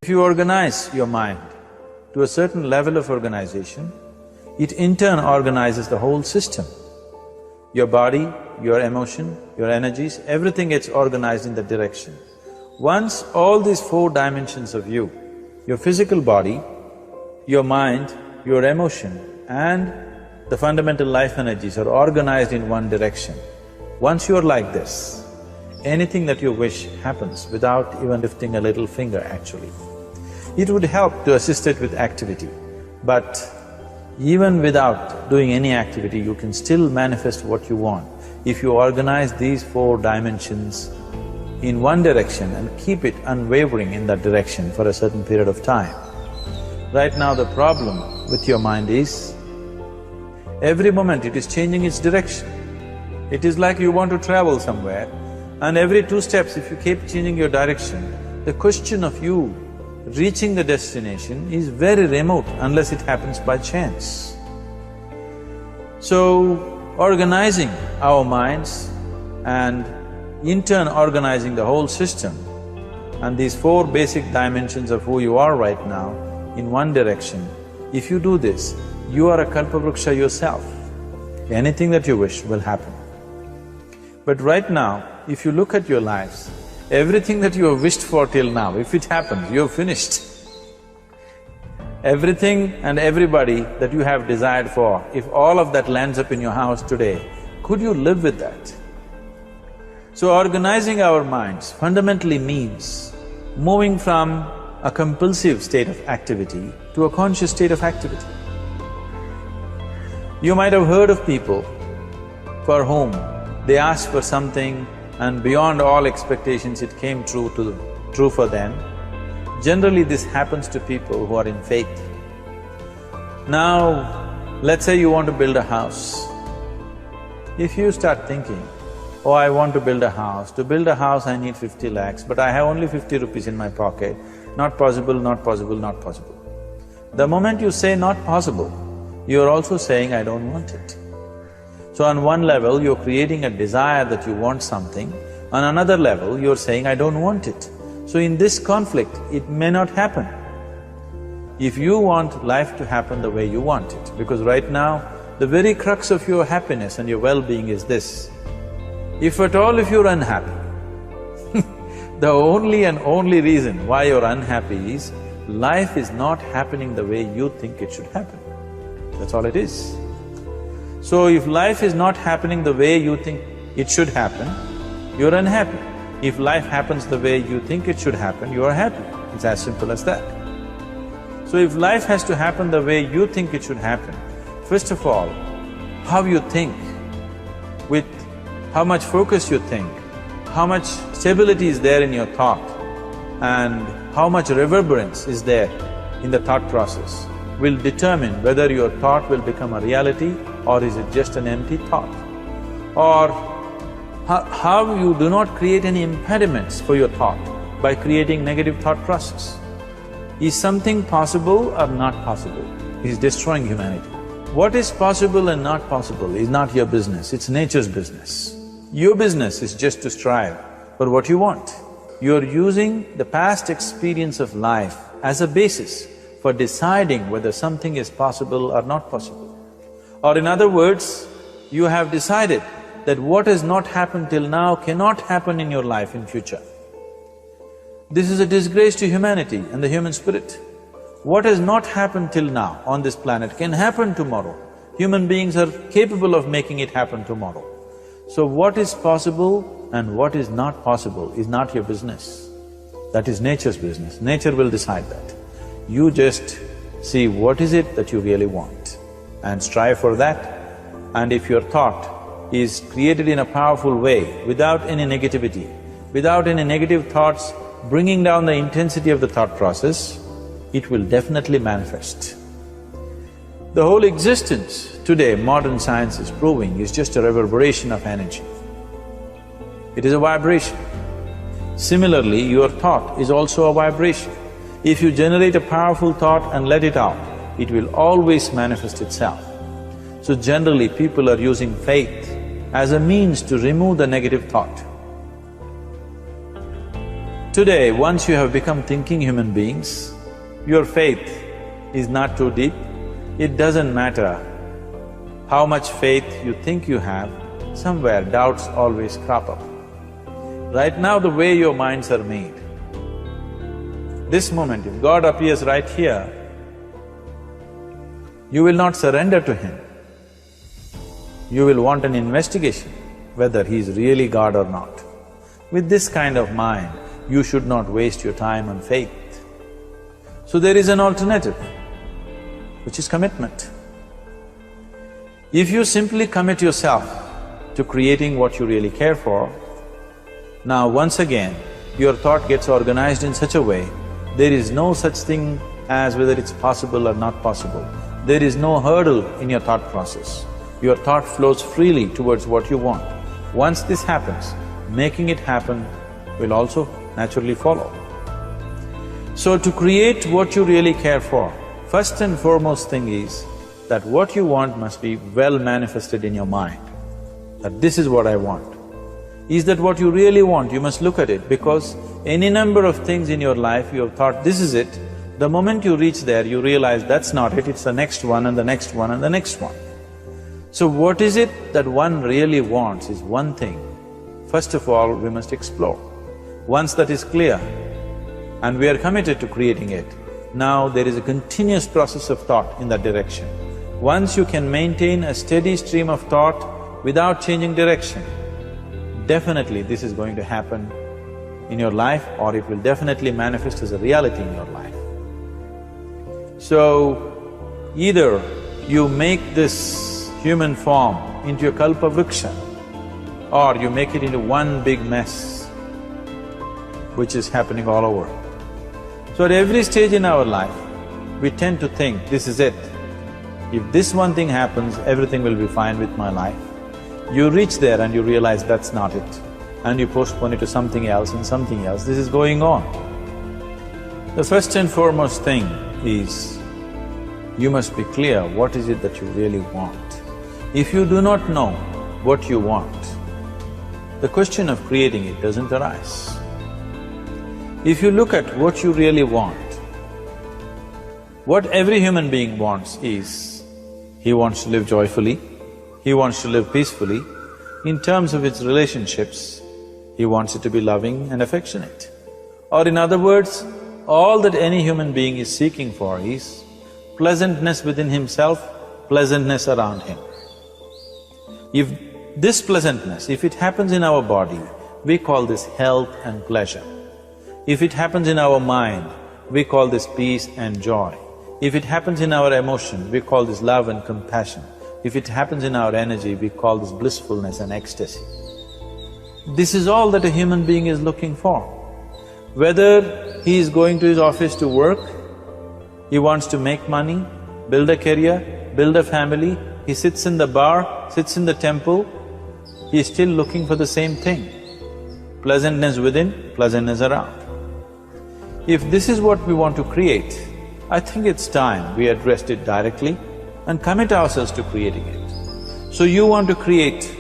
If you organize your mind to a certain level of organization, it in turn organizes the whole system. Your body, your emotion, your energies, everything gets organized in that direction. Once all these four dimensions of you, your physical body, your mind, your emotion and the fundamental life energies are organized in one direction. Once you're like this, anything that you wish happens without even lifting a little finger actually. It would help to assist it with activity, but even without doing any activity, you can still manifest what you want if you organize these four dimensions in one direction and keep it unwavering in that direction for a certain period of time. Right now the problem with your mind is, every moment it is changing its direction. It is like you want to travel somewhere and every 2 steps if you keep changing your direction, the question of you reaching the destination is very remote unless it happens by chance. So, organizing our minds and in turn organizing the whole system and these 4 basic dimensions of who you are right now in one direction, if you do this, you are a kalpavruksha yourself. Anything that you wish will happen. But right now, if you look at your lives, everything that you have wished for till now, if it happens, you're finished. Everything and everybody that you have desired for, if all of that lands up in your house today, could you live with that? So organizing our minds fundamentally means moving from a compulsive state of activity to a conscious state of activity. You might have heard of people for whom they asked for something and beyond all expectations it came true for them. Generally this happens to people who are in faith. Now, let's say you want to build a house. If you start thinking, oh, I want to build a house, to build a house I need 50 lakhs, but I have only 50 rupees in my pocket, not possible, not possible, not possible. The moment you say not possible, you're also saying, I don't want it. So on one level, you're creating a desire that you want something, on another level, you're saying, I don't want it. So in this conflict, it may not happen. If you want life to happen the way you want it, because right now, the very crux of your happiness and your well-being is this. If at all if you're unhappy, the only and only reason why you're unhappy is, life is not happening the way you think it should happen. That's all it is. So if life is not happening the way you think it should happen, you're unhappy. If life happens the way you think it should happen, you are happy. It's as simple as that. So if life has to happen the way you think it should happen, first of all, how you think, with how much focus you think, how much stability is there in your thought, and how much reverberance is there in the thought process will determine whether your thought will become a reality or is it just an empty thought. Or how you do not create any impediments for your thought by creating negative thought process. Is something possible or not possible? Is destroying humanity. What is possible and not possible is not your business, it's nature's business. Your business is just to strive for what you want. You're using the past experience of life as a basis for deciding whether something is possible or not possible. Or in other words, you have decided that what has not happened till now cannot happen in your life in future. This is a disgrace to humanity and the human spirit. What has not happened till now on this planet can happen tomorrow. Human beings are capable of making it happen tomorrow. So what is possible and what is not possible is not your business. That is nature's business. Nature will decide that. You just see what is it that you really want and strive for that. And if your thought is created in a powerful way, without any negativity, without any negative thoughts bringing down the intensity of the thought process, it will definitely manifest. The whole existence today, modern science is proving, is just a reverberation of energy. It is a vibration. Similarly, your thought is also a vibration. If you generate a powerful thought and let it out, it will always manifest itself. So generally, people are using faith as a means to remove the negative thought. Today, once you have become thinking human beings, your faith is not too deep. It doesn't matter how much faith you think you have, somewhere doubts always crop up. Right now, the way your minds are made, this moment, if God appears right here, you will not surrender to Him. You will want an investigation whether He is really God or not. With this kind of mind, you should not waste your time on faith. So there is an alternative, which is commitment. If you simply commit yourself to creating what you really care for, now once again, your thought gets organized in such a way, there is no such thing as whether it's possible or not possible. There is no hurdle in your thought process. Your thought flows freely towards what you want. Once this happens, making it happen will also naturally follow. So to create what you really care for, first and foremost thing is that what you want must be well manifested in your mind, that this is what I want. Is that what you really want? You must look at it, because any number of things in your life you have thought, this is it. The moment you reach there, you realize that's not it, it's the next one and the next one and the next one. So what is it that one really wants is one thing. First of all, we must explore. Once that is clear and we are committed to creating it, now there is a continuous process of thought in that direction. Once you can maintain a steady stream of thought without changing direction, definitely this is going to happen in your life, or it will definitely manifest as a reality in your life. So, either you make this human form into a kalpa vriksha, or you make it into one big mess, which is happening all over. So at every stage in our life, we tend to think, this is it. If this one thing happens, everything will be fine with my life. You reach there and you realize that's not it, and you postpone it to something else and something else. This is going on. The first and foremost thing is, you must be clear what is it that you really want. If you do not know what you want, the question of creating it doesn't arise. If you look at what you really want, what every human being wants is, he wants to live joyfully, he wants to live peacefully. In terms of its relationships, he wants it to be loving and affectionate. Or in other words, all that any human being is seeking for is pleasantness within himself, pleasantness around him. If this pleasantness, if it happens in our body, we call this health and pleasure. If it happens in our mind, we call this peace and joy. If it happens in our emotion, we call this love and compassion. If it happens in our energy, we call this blissfulness and ecstasy. This is all that a human being is looking for. Whether he is going to his office to work, he wants to make money, build a career, build a family, he sits in the bar, sits in the temple, he is still looking for the same thing. Pleasantness within, pleasantness around. If this is what we want to create, I think it's time we addressed it directly and commit ourselves to creating it. So you want to create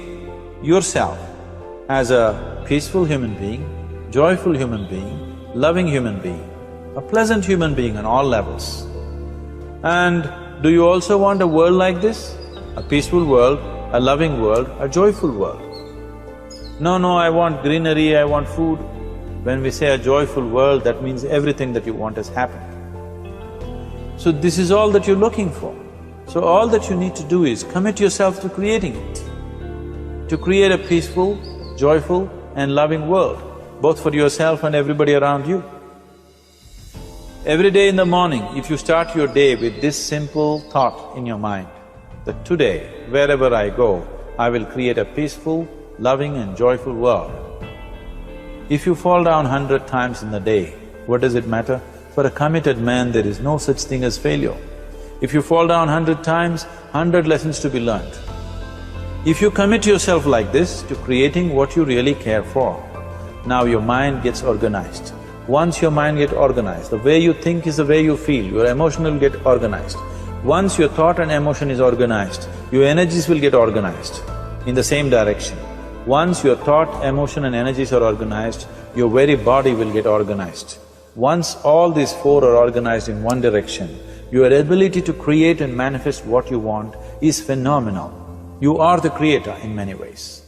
yourself as a peaceful human being, joyful human being, loving human being, a pleasant human being on all levels. And do you also want a world like this? A peaceful world, a loving world, a joyful world? No, I want greenery, I want food. When we say a joyful world, that means everything that you want has happened. So this is all that you're looking for. So all that you need to do is commit yourself to creating it, to create a peaceful, joyful and loving world, both for yourself and everybody around you. Every day in the morning, if you start your day with this simple thought in your mind, that today, wherever I go, I will create a peaceful, loving and joyful world. If you fall down 100 times in the day, what does it matter? For a committed man, there is no such thing as failure. If you fall down 100 times, 100 lessons to be learned. If you commit yourself like this to creating what you really care for, now your mind gets organized. Once your mind gets organized, the way you think is the way you feel, your emotion will get organized. Once your thought and emotion is organized, your energies will get organized in the same direction. Once your thought, emotion and energies are organized, your very body will get organized. Once all these four are organized in one direction, your ability to create and manifest what you want is phenomenal. You are the creator in many ways.